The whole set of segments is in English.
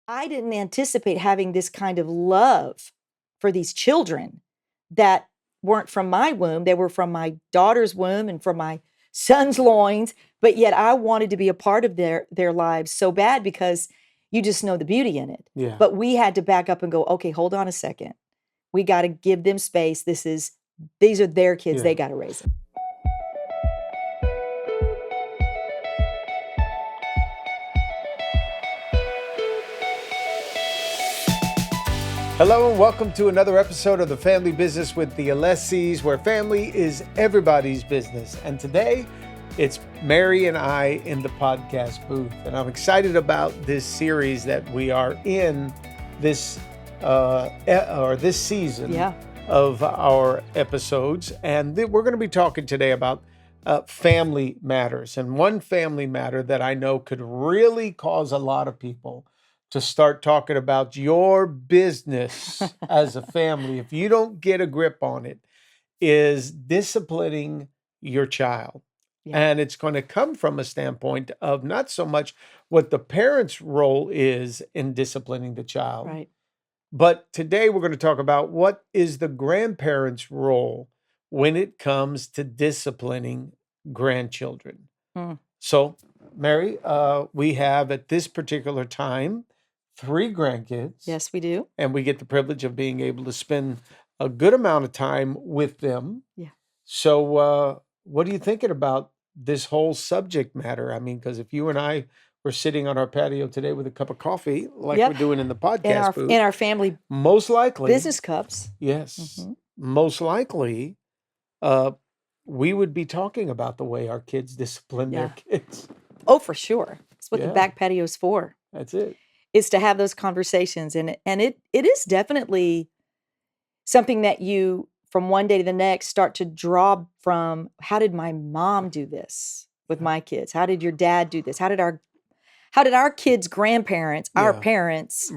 I didn't anticipate having this kind of love for these children that weren't from my womb. They were from my daughter's womb and from my son's loins, but yet I wanted to be a part of their lives so bad because you just know the beauty in it. Yeah. But we had to back up and go, okay, hold on a second. We got to give them space. These are their kids. Yeah. They got to raise them. Hello and welcome to another episode of The Family Business with the Alessis, where family is everybody's business. And today, it's Mary and I in the podcast booth. And I'm excited about this series that we are in this season of our episodes. And we're going to be talking today about family matters. And one family matter that I know could really cause a lot of people to start talking about your business as a family, if you don't get a grip on it, is disciplining your child. Yeah. And it's going to come from a standpoint of not so much what the parent's role is in disciplining the child, Right. but today we're going to talk about what is the grandparent's role when it comes to disciplining grandchildren. So, Mary, we have at this particular time 3 grandkids. Yes, we do. And we get the privilege of being able to spend a good amount of time with them. Yeah. So what are you thinking about this whole subject matter? I mean, because if you and I were sitting on our patio today with a cup of coffee, like we're doing in the podcast booth, in our family most likely business cups. Yes. Most likely we would be talking about the way our kids discipline their kids. Oh, for sure. That's what the back patio's for. That's it. Is to have those conversations. And it is definitely something that you, from one day to the next, start to draw from, how did my mom do this with my kids? How did your dad do this? How did our kids' grandparents, our parents,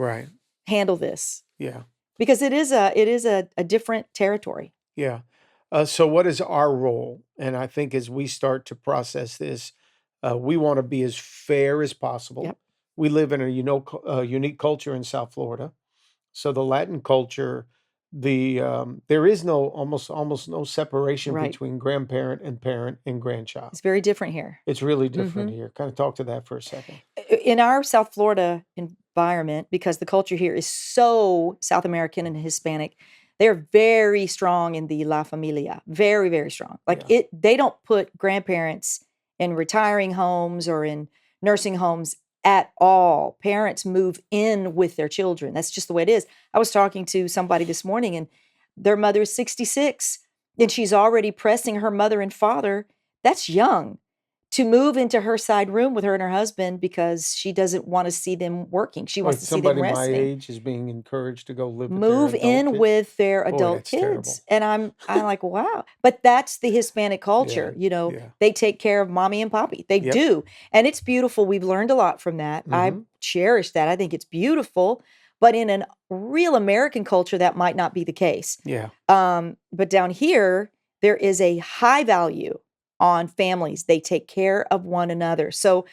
handle this? Yeah. Because it is a different territory. Yeah. So what is our role? And I think as we start to process this, we want to be as fair as possible. Yep. We live in a unique culture in South Florida. So the Latin culture, there is almost no separation between grandparent and parent and grandchild. It's very different here. It's really different here. Kind of talk to that for a second. In our South Florida environment, because the culture here is so South American and Hispanic, they're very strong in the La Familia. Very, very strong. They don't put grandparents in retiring homes or in nursing homes at all. Parents move in with their children. That's just the way it is. I was talking to somebody this morning and their mother is 66 and she's already pressing her mother and father. That's young to move into her side room with her and her husband because she doesn't want to see them working. She wants to see them resting. Somebody my age is being encouraged to go live with move their adult in kids. with their adult kids. Terrible. And I'm like, wow. But that's the Hispanic culture. They take care of mommy and poppy. They do. And it's beautiful. We've learned a lot from that. I cherish that. I think it's beautiful. But in a real American culture, that might not be the case. Yeah. But down here, there is a high value on families. They take care of one another. So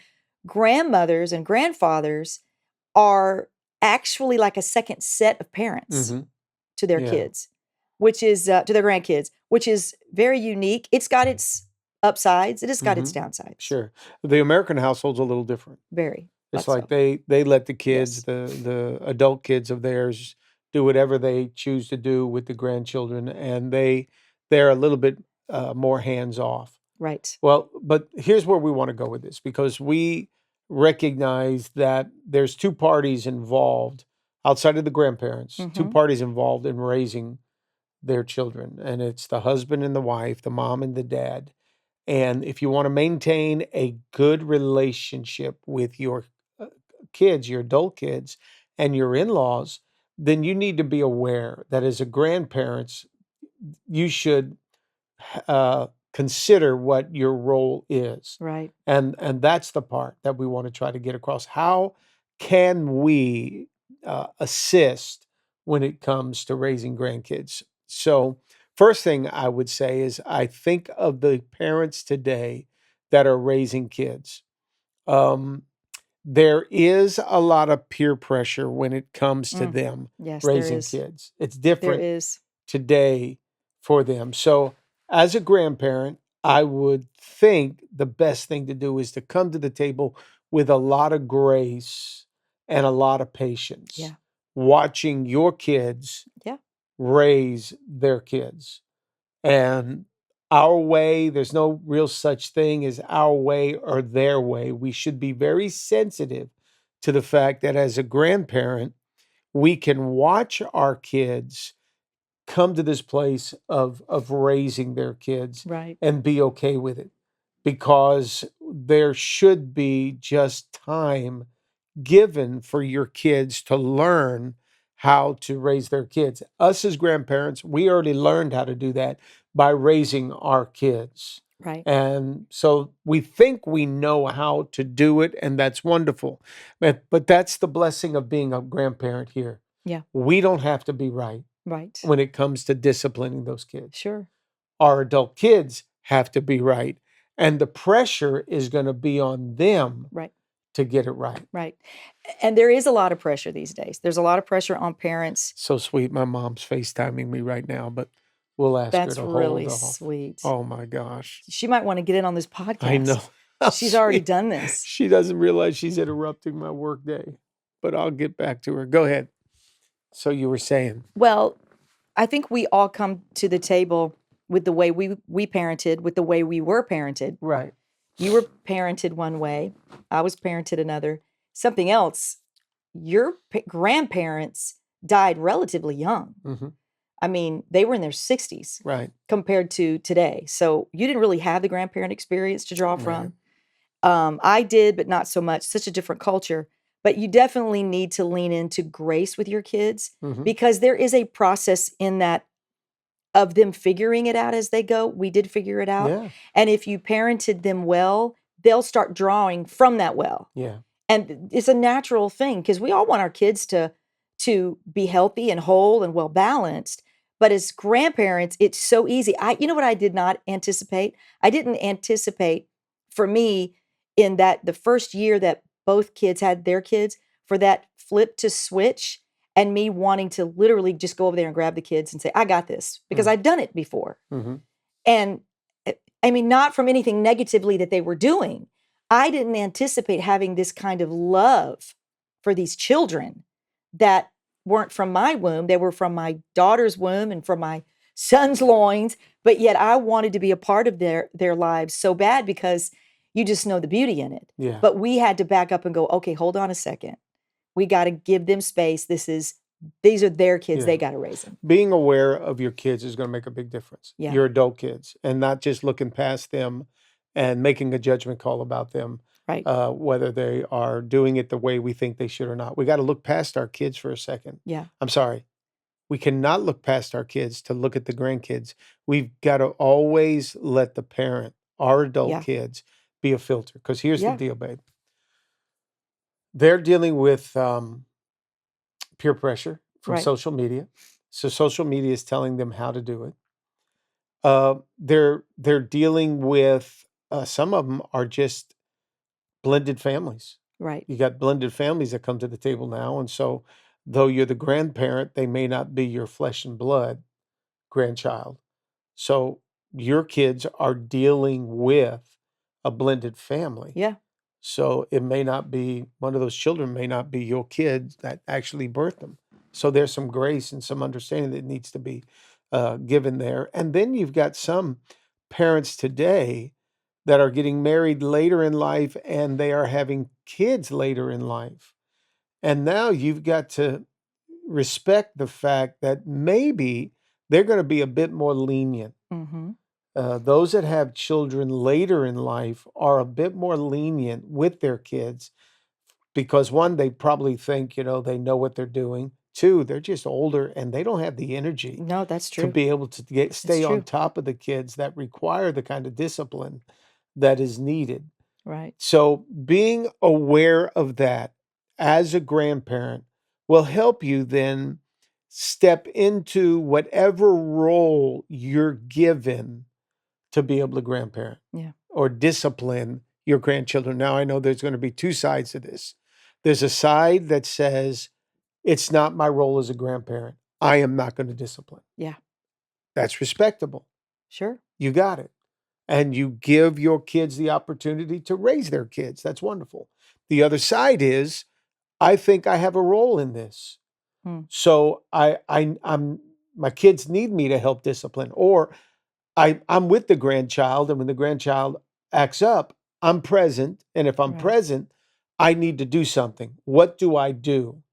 grandmothers and grandfathers are actually like a second set of parents to their kids, which is to their grandkids, which is very unique. It's got its upsides. It has got its downsides. Sure. The American household's a little different. Very. It's like they let the kids, the adult kids of theirs, do whatever they choose to do with the grandchildren, and they're a little bit more hands off. Right. Well, but here's where we want to go with this, because we recognize that there's 2 parties involved outside of the grandparents, 2 parties involved in raising their children. And it's the husband and the wife, the mom and the dad. And if you want to maintain a good relationship with your kids, your adult kids, and your in-laws, then you need to be aware that as a grandparents, you should consider what your role is. Right. And that's the part that we want to try to get across. How can we assist when it comes to raising grandkids? So first thing I would say is I think of the parents today that are raising kids. there is a lot of peer pressure when it comes to them Yes, raising kids. It's different is. today for them. So, as a grandparent, I would think the best thing to do is to come to the table with a lot of grace and a lot of patience, Yeah. watching your kids Yeah. raise their kids. And our way, there's no real such thing as our way or their way. We should be very sensitive to the fact that as a grandparent, we can watch our kids come to this place of raising their kids Right. and be okay with it, because there should be just time given for your kids to learn how to raise their kids. Us as grandparents, we already learned how to do that by raising our kids. Right. And so we think we know how to do it, and that's wonderful. But that's the blessing of being a grandparent here. Yeah. We don't have to be right Right. when it comes to disciplining those kids. Sure. Our adult kids have to be right, and the pressure is going to be on them Right. to get it right. Right. And there is a lot of pressure these days. There's a lot of pressure on parents. So sweet. My mom's FaceTiming me right now, but we'll ask her That's to really hold off. sweet. Oh my gosh. She might want to get in on this podcast. I know. She's already done this. She doesn't realize she's interrupting my work day, but I'll get back to her. Go ahead. So you were saying. Well, I think we all come to the table with the way we parented, with the way we were parented. Right. You were parented one way. I was parented another. Something else, your grandparents died relatively young. Mm-hmm. I mean, they were in their 60s. Right. Compared to today. So you didn't really have the grandparent experience to draw from. Right. I did, but not so much. Such a different culture. But you definitely need to lean into grace with your kids, Mm-hmm. because there is a process in that of them figuring it out as they go. We did figure it out. Yeah. And if you parented them well, they'll start drawing from that well. Yeah. And it's a natural thing, because we all want our kids to be healthy and whole and well balanced. But as grandparents, it's so easy. You know what I did not anticipate? I didn't anticipate, for me, in that the first year that both kids had their kids, for that flip to switch and me wanting to literally just go over there and grab the kids and say, I got this, because I'd done it before. Mm-hmm. And I mean, not from anything negatively that they were doing. I didn't anticipate having this kind of love for these children that weren't from my womb. They were from my daughter's womb and from my son's loins. But yet I wanted to be a part of their lives so bad, because you just know the beauty in it. Yeah. But we had to back up and go, okay, hold on a second. We got to give them space. These are their kids. Yeah. They got to raise them. Being aware of your kids is going to make a big difference. Yeah. Your adult kids, and not just looking past them and making a judgment call about them. Right. Whether they are doing it the way we think they should or not. We got to look past our kids for a second. Yeah. I'm sorry. We cannot look past our kids to look at the grandkids. We've got to always let the parent, our adult kids, be a filter. Because here's the deal, babe. They're dealing with peer pressure from social media. So social media is telling them how to do it. They're dealing with some of them are just blended families. Right. You got blended families that come to the table now, and so though you're the grandparent, they may not be your flesh and blood grandchild. So your kids are dealing with a blended family. Yeah. So it may not be, one of those children may not be your kids that actually birthed them. So there's some grace and some understanding that needs to be given there. And then you've got some parents today that are getting married later in life, and they are having kids later in life. And now you've got to respect the fact that maybe they're going to be a bit more lenient. Mm-hmm. Those that have children later in life are a bit more lenient with their kids, because one, they probably think, they know what they're doing. Two, they're just older and they don't have the energy. No, that's true. To be able to stay on top of the kids that require the kind of discipline that is needed. Right. So being aware of that as a grandparent will help you then step into whatever role you're given to be able to grandparent. Yeah. Or discipline your grandchildren. Now, I know there's going to be two sides to this. There's a side that says, it's not my role as a grandparent. I am not going to discipline. Yeah. That's respectable. Sure. You got it. And you give your kids the opportunity to raise their kids. That's wonderful. The other side is, I think I have a role in this. So I'm my kids need me to help discipline, or I'm with the grandchild, and when the grandchild acts up, I'm present. And if I'm present, I need to do something. What do I do?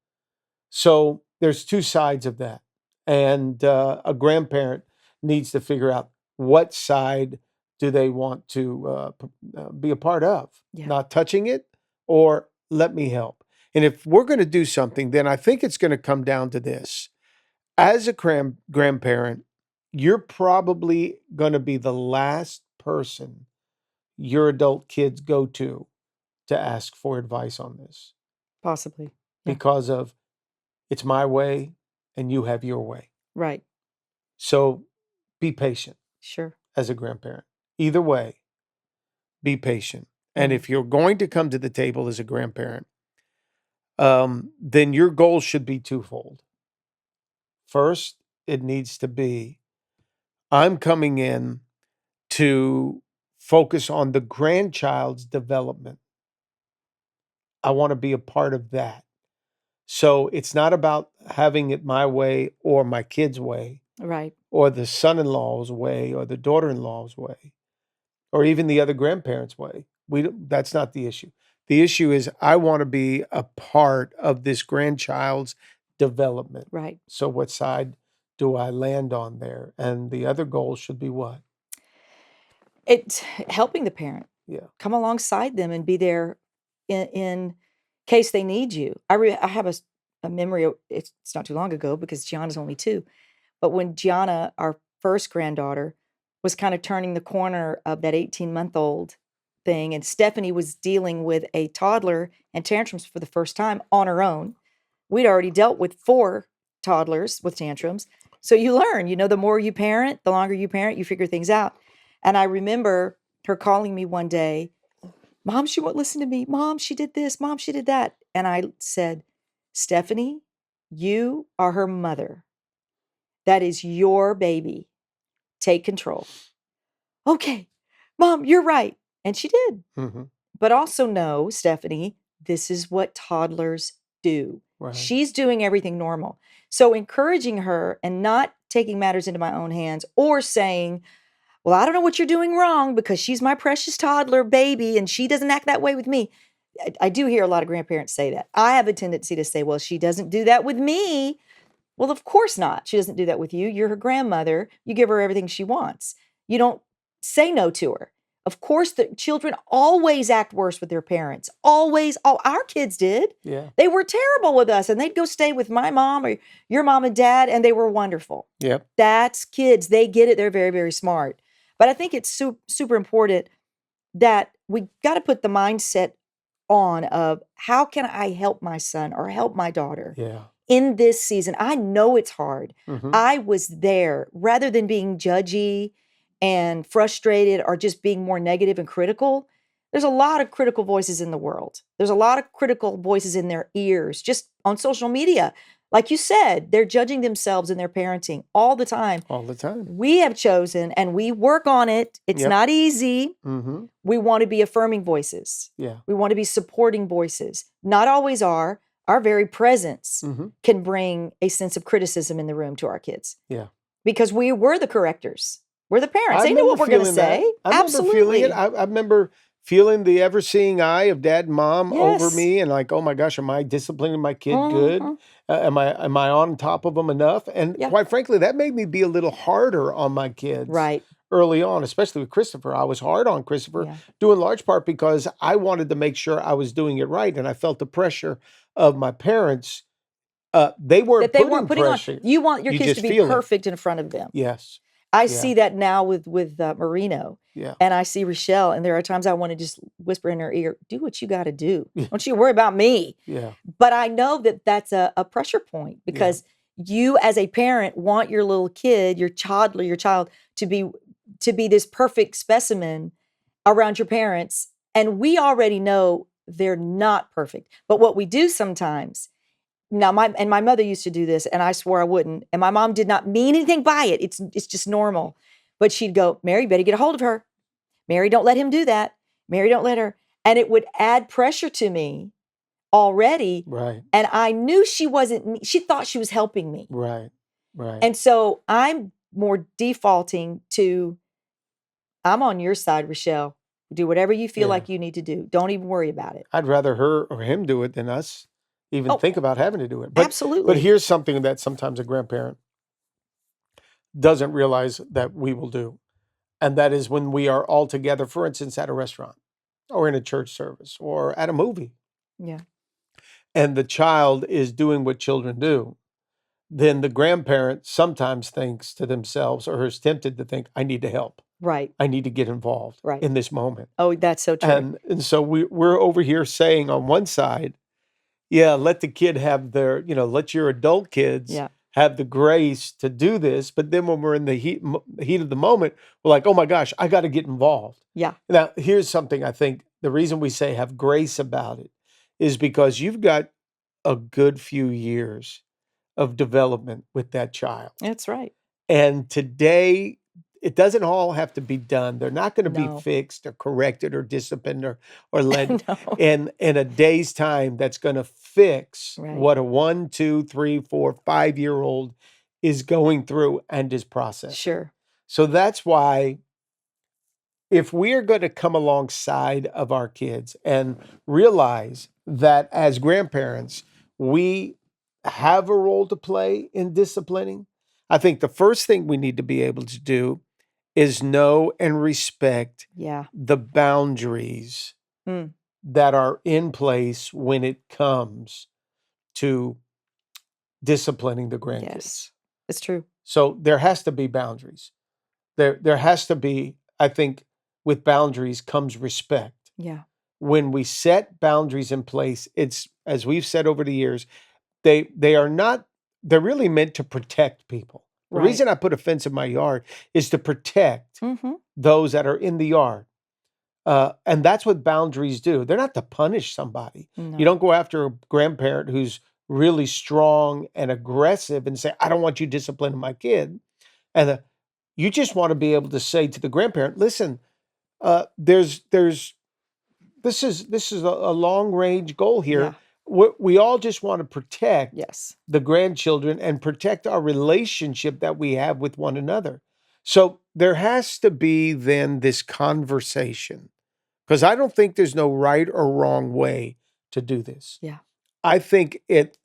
So there's two sides of that. And a grandparent needs to figure out what side do they want to be a part of, not touching it or let me help. And if we're going to do something, then I think it's going to come down to this. As a grandparent, you're probably going to be the last person your adult kids go to ask for advice on this. Possibly. Yeah. Because of, it's my way and you have your way. Right. So be patient. Sure. As a grandparent. Either way, be patient. And if you're going to come to the table as a grandparent, then your goal should be twofold. First, it needs to be, I'm coming in to focus on the grandchild's development. I want to be a part of that. So it's not about having it my way or my kid's way. Right. Or the son-in-law's way or the daughter-in-law's way or even the other grandparents' way. That's not the issue. The issue is I want to be a part of this grandchild's development. Right. So what side do I land on there? And the other goal should be what? It's helping the parent. Yeah. Come alongside them and be there in case they need you. I have a memory, it's not too long ago because Gianna's only 2. But when Gianna, our first granddaughter, was kind of turning the corner of that 18-month-old thing, and Stephanie was dealing with a toddler and tantrums for the first time on her own. We'd already dealt with 4 toddlers with tantrums. So you learn, the more you parent, the longer you parent, you figure things out. And I remember her calling me one day, Mom, she won't listen to me. Mom, she did this. Mom, she did that. And I said, Stephanie, you are her mother. That is your baby. Take control. Okay, Mom, you're right. And she did. Mm-hmm. But also know, Stephanie, this is what toddlers do. Right. She's doing everything normal. So encouraging her and not taking matters into my own hands or saying, well, I don't know what you're doing wrong because she's my precious toddler baby and she doesn't act that way with me. I do hear a lot of grandparents say that. I have a tendency to say, well, she doesn't do that with me. Well, of course not. She doesn't do that with you. You're her grandmother. You give her everything she wants. You don't say no to her. Of course, the children always act worse with their parents. Always. Oh, our kids did. Yeah. They were terrible with us, and they'd go stay with my mom or your mom and dad, and they were wonderful. Yep. That's kids. They get it. They're very, very smart. But I think it's super important that we got to put the mindset on of how can I help my son or help my daughter in this season. I know it's hard. Mm-hmm. I was there rather than being judgy and frustrated or just being more negative and critical. There's a lot of critical voices in the world. There's a lot of critical voices in their ears, just on social media. Like you said, they're judging themselves in their parenting all the time. All the time. We have chosen, and we work on it. It's not easy. Mm-hmm. We want to be affirming voices. Yeah. We want to be supporting voices. Not always are. Our very presence can bring a sense of criticism in the room to our kids. Yeah. Because we were the correctors. We're the parents. They know what we're going to say. Absolutely. Feeling it. I remember feeling the ever-seeing eye of dad and mom over me and like, oh my gosh, am I disciplining my kid good? Am I on top of them enough? And quite frankly, that made me be a little harder on my kids early on, especially with Christopher. I was hard on Christopher, due in large part because I wanted to make sure I was doing it right. And I felt the pressure of my parents. They weren't putting pressure. You want your kids to be perfect in front of them. Yes. I see that now with Marino. Yeah. And I see Rochelle, and there are times I want to just whisper in her ear, do what you got to do. Don't you worry about me. Yeah. But I know that that's a pressure point because you as a parent want your little kid, your child to be this perfect specimen around your parents. And we already know they're not perfect. But what we do sometimes, now my mother used to do this, and I swore I wouldn't. And my mom did not mean anything by it. It's just normal. But she'd go, Mary, better get a hold of her. Mary, don't let him do that. Mary, don't let her. And it would add pressure to me already. Right. And I knew she wasn't, she thought she was helping me. Right. Right. And so I'm more defaulting to, I'm on your side, Rochelle. Do whatever you feel like you need to do. Don't even worry about it. I'd rather her or him do it than us even think about having to do it. But, absolutely. But here's something that sometimes a grandparent doesn't realize that we will do. And that is when we are all together, for instance, at a restaurant or in a church service or at a movie. Yeah. And the child is doing what children do. Then the grandparent sometimes thinks to themselves or is tempted to think, I need to help. Right. I need to get involved in this moment. Oh, that's so true. And so we're over here saying on one side, yeah, let the kid have their, let your adult kids have the grace to do this. But then when we're in the heat of the moment, we're like, oh my gosh, I got to get involved. Yeah. Now, here's something I think the reason we say have grace about it is because you've got a good few years of development with that child. That's right. And today, it doesn't all have to be done. They're not going to be fixed or corrected or disciplined or led in a day's time that's going to fix what a 1, 2, 3, 4, 5-year-old is going through and is processing. Sure. So that's why if we are going to come alongside of our kids and realize that as grandparents, we have a role to play in disciplining, I think the first thing we need to be able to do is know and respect the boundaries that are in place when it comes to disciplining the grandkids. Yes, it's true. So there has to be boundaries. There has to be, I think, with boundaries comes respect. Yeah. When we set boundaries in place, it's, as we've said over the years, they are not, they're really meant to protect people. The reason I put a fence in my yard is to protect those that are in the yard. And that's what boundaries do. They're not to punish somebody. No. You don't go after a grandparent who's really strong and aggressive and say, I don't want you disciplining my kid. And you just want to be able to say to the grandparent, listen, this is a long range goal here. Yeah. We all just want to protect the grandchildren and protect our relationship that we have with one another. So there has to be then this conversation, because I don't think there's no right or wrong way to do this. Yeah. I think it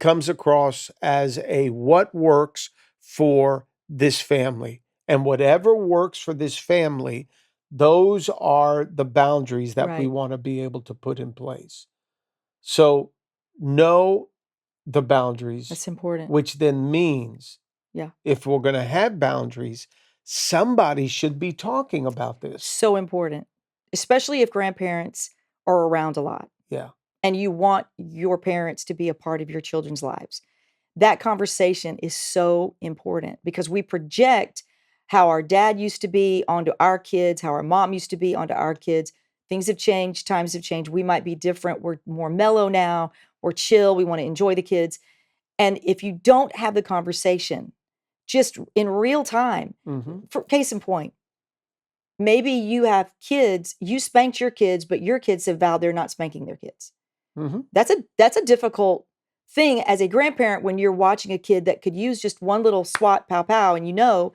comes across as a what works for this family, and whatever works for this family, those are the boundaries that we want to be able to put in place. So know the boundaries. That's important. Which then means, if we're going to have boundaries, somebody should be talking about this. So important, especially if grandparents are around a lot. Yeah. And you want your parents to be a part of your children's lives. That conversation is so important because we project how our dad used to be onto our kids, how our mom used to be onto our kids. Things have changed, times have changed. We might be different. We're more mellow now. We're chill. We want to enjoy the kids. And if you don't have the conversation just in real time, for case in point, maybe you have kids, you spanked your kids, but your kids have vowed they're not spanking their kids. That's a difficult thing as a grandparent when you're watching a kid that could use just one little swat, pow, pow, and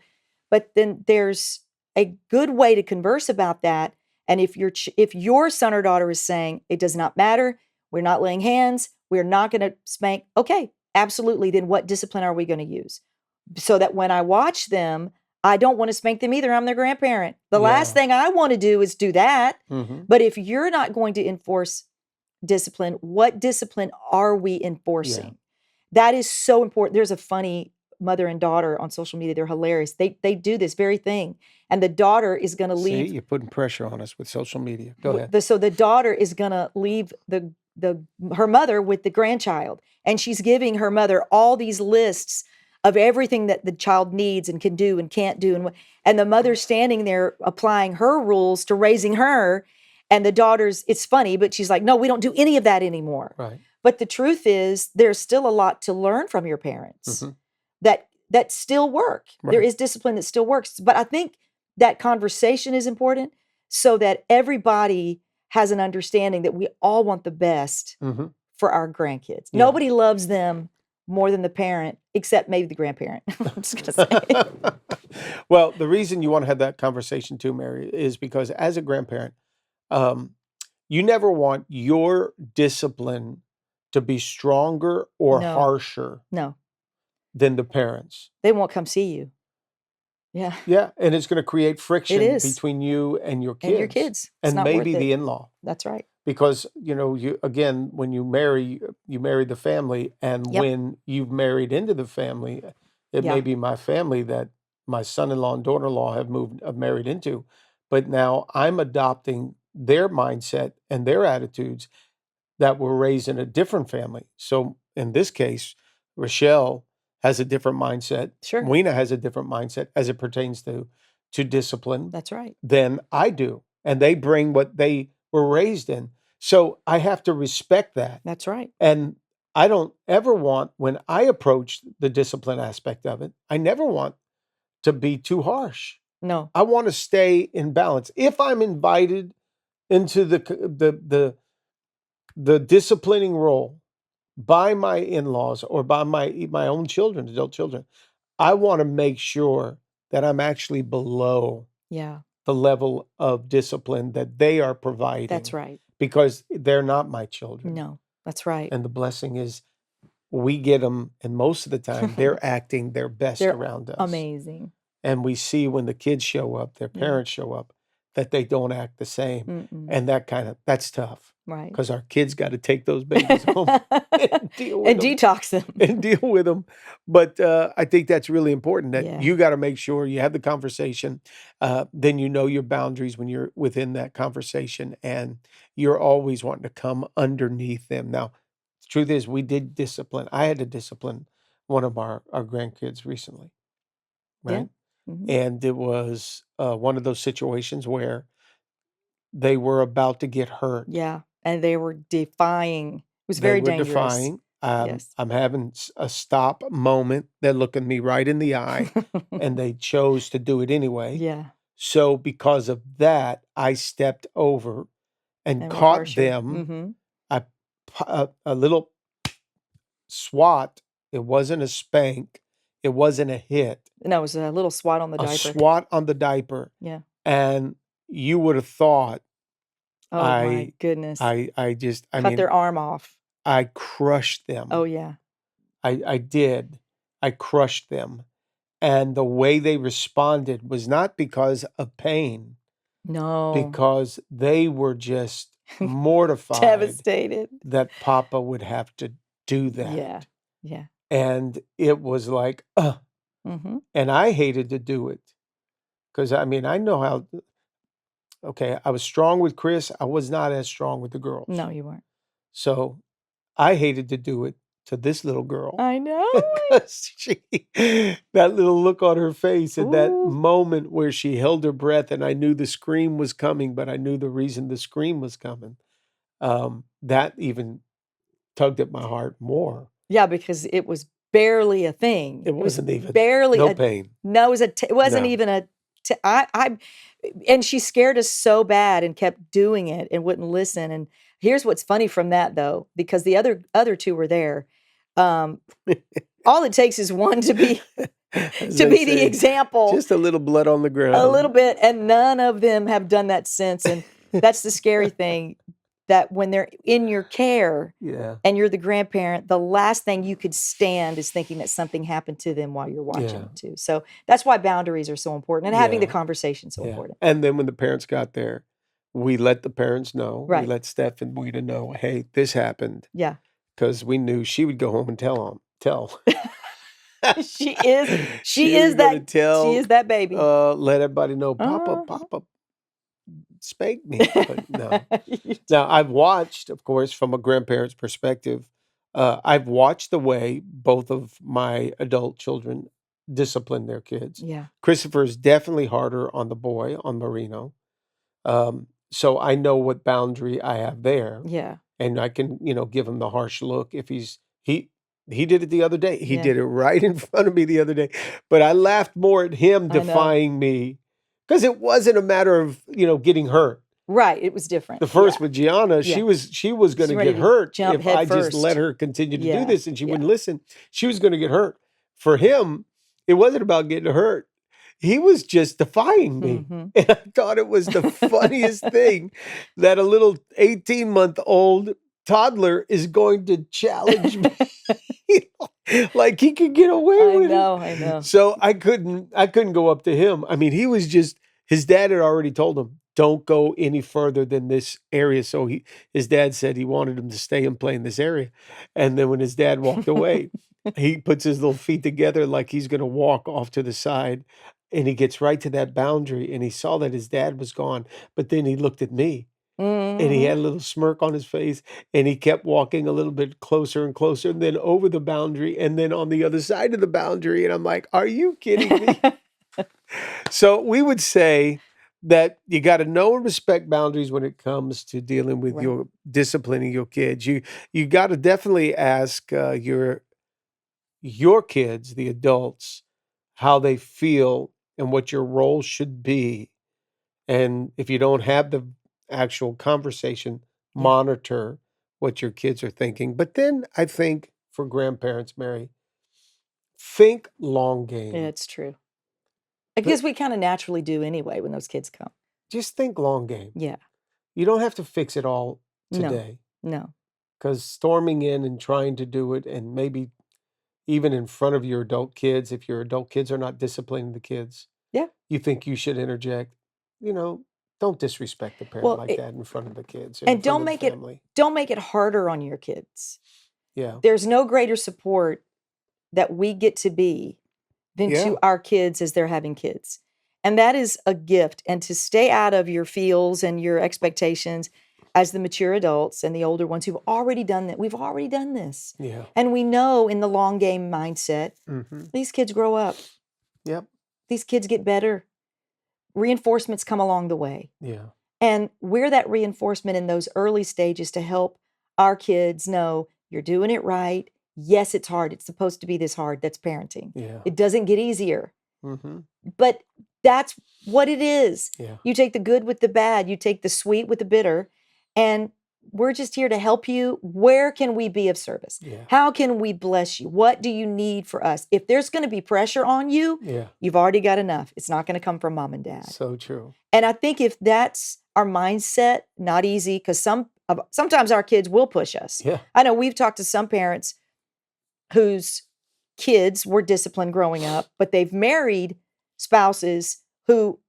but then there's a good way to converse about that. And if your son or daughter is saying, it does not matter, we're not laying hands, we're not going to spank, okay, absolutely, then what discipline are we going to use? So that when I watch them, I don't want to spank them either. I'm their grandparent. The last thing I want to do is do that. But if you're not going to enforce discipline, what discipline are we enforcing? That is so important. There's a funny mother and daughter on social media. They're hilarious. They do this very thing. And the daughter is going to leave. See, you're putting pressure on us with social media. Go ahead. So the daughter is going to leave her mother with the grandchild. And she's giving her mother all these lists of everything that the child needs and can do and can't do. And the mother's standing there applying her rules to raising her. And the daughters, it's funny, but she's like, no, we don't do any of that anymore. Right. But the truth is, there's still a lot to learn from your parents that still work. There Right. is discipline that still works. But I think that conversation is important so that everybody has an understanding that we all want the best for our grandkids. Yeah. Nobody loves them more than the parent, except maybe the grandparent. I'm just going to say. Well, the reason you want to have that conversation too, Mary, is because as a grandparent, you never want your discipline to be stronger or No. harsher No. than the parents. They won't come see you. Yeah. Yeah, and it's going to create friction is. between you and your kids. And your kids. It's and not maybe worth the it. in-law. That's right. Because, you again, when you marry the family, and when you've married into the family, it may be my family that my son-in-law and daughter-in-law have married into, but now I'm adopting their mindset and their attitudes that were raised in a different family. So in this case, Rochelle has a different mindset. Sure. Weena has a different mindset as it pertains to discipline. That's right. Than I do. And they bring what they were raised in. So I have to respect that. That's right. And I don't ever want, when I approach the discipline aspect of it, I never want to be too harsh. No. I want to stay in balance. If I'm invited into the disciplining role by my in-laws or by my own children, adult children, I want to make sure that I'm actually below the level of discipline that they are providing. That's right. Because they're not my children. No, that's right. And the blessing is we get them, and most of the time they're acting their best around us. Amazing. And we see when the kids show up, their parents show up, that they don't act the same. And that's tough. Right. Because our kids got to take those babies home and deal with and them. Detox them. And deal with them. But I think that's really important, that you got to make sure you have the conversation. Then you know your boundaries when you're within that conversation, and you're always wanting to come underneath them. Now, the truth is, we did discipline. I had to discipline one of our grandkids recently. Right. Yeah. And it was one of those situations where they were about to get hurt. Yeah. And they were defying. It was very dangerous. Defying. Yes. I'm having a stop moment. They're looking me right in the eye, and they chose to do it anyway. Yeah. So because of that, I stepped over and caught them. A little swat. It wasn't a spank. It wasn't a hit. No, it was a little swat on the diaper. A swat on the diaper. Yeah. And you would have thought, oh my goodness. I cut their arm off. I crushed them. Oh yeah. I did. I crushed them. And the way they responded was not because of pain. No. Because they were just mortified. Devastated. That Papa would have to do that. Yeah. Yeah. And it was like, and I hated to do it. Because I know how, I was strong with Chris. I was not as strong with the girls. No, you weren't. So I hated to do it to this little girl. I know. That little look on her face and that moment where she held her breath, and I knew the scream was coming, but I knew the reason the scream was coming. That even tugged at my heart more. Yeah, because it was barely a thing. It wasn't even barely no pain. No, it wasn't even a. And she scared us so bad and kept doing it and wouldn't listen. And here's what's funny from that, though, because the other two were there. All it takes is one to be the example. Just a little blood on the ground. A little bit, and none of them have done that since. And that's the scary thing. That when they're in your care and you're the grandparent, the last thing you could stand is thinking that something happened to them while you're watching them too. So that's why boundaries are so important, and having the conversation so important. And then when the parents got there, we let the parents know. Right. We let Steph and Weena know, hey, this happened. Yeah. Because we knew she would go home and tell. She is that baby. Let everybody know, Papa spank me. But no. Now, I've watched, of course, from a grandparent's perspective, I've watched the way both of my adult children discipline their kids. Yeah. Christopher is definitely harder on the boy, on Marino. so I know what boundary I have there. Yeah. And I can, give him the harsh look if he did it the other day. He Yeah. did it right in front of me the other day. But I laughed more at him I know. defying me because it wasn't a matter of, getting hurt. Right. It was different. The first Yeah. with Gianna, Yeah. she was going to ready get to hurt jump if head I just first. let her continue to do Yeah. this and she Yeah. wouldn't listen. She was going to get hurt. For him, it wasn't about getting hurt. He was just defying me. Mhm. And I thought it was the funniest thing that a little 18-month-old toddler is going to challenge me. Like he could get away with it. I know. So I couldn't go up to him. I mean, he was just, his dad had already told him, don't go any further than this area. So his dad said he wanted him to stay and play in this area. And then when his dad walked away, he puts his little feet together like he's going to walk off to the side. And he gets right to that boundary and he saw that his dad was gone. But then he looked at me. And he Mhm. had a little smirk on his face and he kept walking a little bit closer and closer and then over the boundary and then on the other side of the boundary. And I'm like, are you kidding me? So we would say that you got to know and respect boundaries when it comes to dealing with Right. your disciplining your kids. You got to definitely ask your kids, the adults, how they feel and what your role should be. And if you don't have the actual conversation, Yeah. monitor what your kids are thinking. But then I think for grandparents, Mary, think long game. Yeah, it's true. Because we kind of naturally do anyway when those kids come. Just think long game. Yeah. You don't have to fix it all No. today. No. Because storming in and trying to do it, and maybe even in front of your adult kids, if your adult kids are not disciplining the kids, Yeah. you think you should interject. Don't disrespect the parent Well, like that in front of the kids or and in front don't of make the family. don't make it harder on your kids. Yeah. There's no greater support that we get to be than Yeah. to our kids as they're having kids. And that is a gift. And to stay out of your feels and your expectations as the mature adults and the older ones who've already done that. We've already done this. Yeah. And we know in the long game mindset, Mm-hmm. these kids grow up. Yep. These kids get better. Reinforcements come along the way. Yeah. And we're that reinforcement in those early stages to help our kids know you're doing it right. Yes, it's hard. It's supposed to be this hard. That's parenting. Yeah. It doesn't get easier. Mm-hmm. But that's what it is. Yeah. You take the good with the bad. You take the sweet with the bitter. And we're just here to help you. Where can we be of service? Yeah. How can we bless you? What do you need for us? If there's going to be pressure on you, Yeah. you've already got enough. It's not going to come from mom and dad. So true. And I think if that's our mindset, not easy, because sometimes our kids will push us. Yeah. I know we've talked to some parents whose kids were disciplined growing up, but they've married spouses who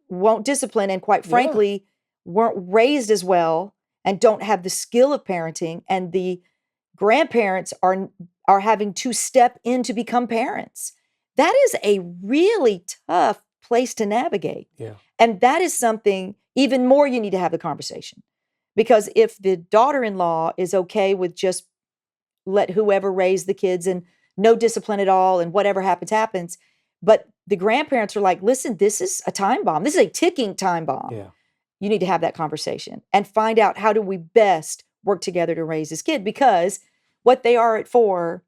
won't discipline and quite frankly weren't raised as well and don't have the skill of parenting, and the grandparents are having to step in to become parents. That is a really tough place to navigate. Yeah. And that is something even more you need to have the conversation. Because if the daughter-in-law is okay with just let whoever raise the kids and no discipline at all and whatever happens, happens. But the grandparents are like, listen, this is a time bomb. This is a ticking time bomb. Yeah. You need to have that conversation and find out how do we best work together to raise this kid, because what they are at 4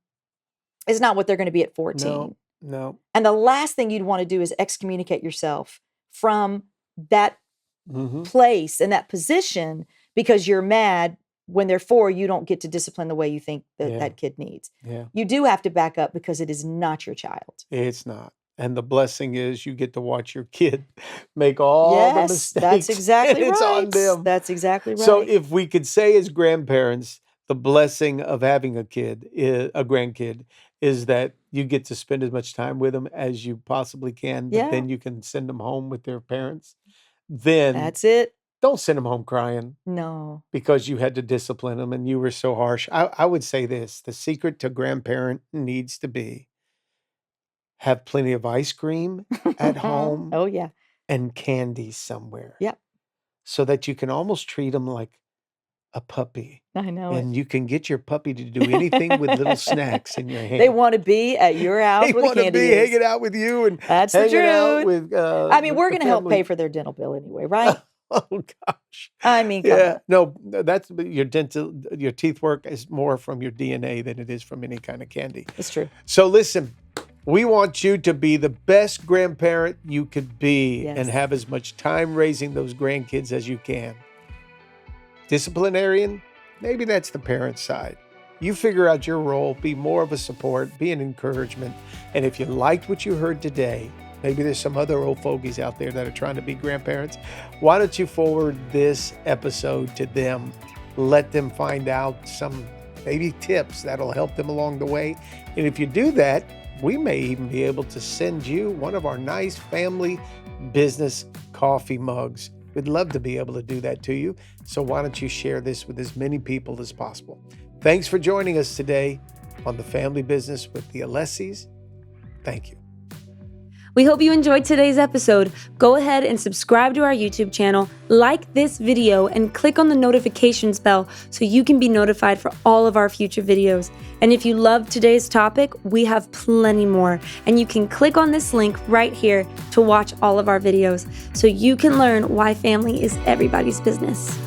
is not what they're going to be at 14. No. And the last thing you'd want to do is excommunicate yourself from that place and that position because you're mad when they're 4, you don't get to discipline the way you think that kid needs. Yeah. You do have to back up because it is not your child. It's not. And the blessing is you get to watch your kid make all the mistakes. That's exactly and it's right. on them. That's exactly right. So if we could say as grandparents, the blessing of having a grandkid, is that you get to spend as much time with them as you possibly can, but then you can send them home with their parents. Then that's it. Don't send them home crying. No. Because you had to discipline them and you were so harsh. I would say this, the secret to grandparent needs to be have plenty of ice cream at home. Oh, yeah. And candy somewhere. Yep. So that you can almost treat them like a puppy. I know. And you can get your puppy to do anything with little snacks in your hand. They want to be at your house they with want candy. To be hanging out with you and that's the truth. out with I mean, we're going to help pay for their dental bill anyway, right? Oh gosh. I mean, come Yeah. on. No, that's your teeth work is more from your DNA than it is from any kind of candy. It's true. So listen, we want you to be the best grandparent you could be and Yes. have as much time raising those grandkids as you can. Disciplinarian, maybe that's the parent side. You figure out your role, be more of a support, be an encouragement. And if you liked what you heard today, maybe there's some other old fogies out there that are trying to be grandparents. Why don't you forward this episode to them? Let them find out some maybe tips that'll help them along the way. And if you do that, we may even be able to send you one of our nice family business coffee mugs. We'd love to be able to do that to you. So why don't you share this with as many people as possible? Thanks for joining us today on The Family Business with the Alessis. Thank you. We hope you enjoyed today's episode. Go ahead and subscribe to our YouTube channel, like this video, and click on the notifications bell so you can be notified for all of our future videos. And if you loved today's topic, we have plenty more. And you can click on this link right here to watch all of our videos so you can learn why family is everybody's business.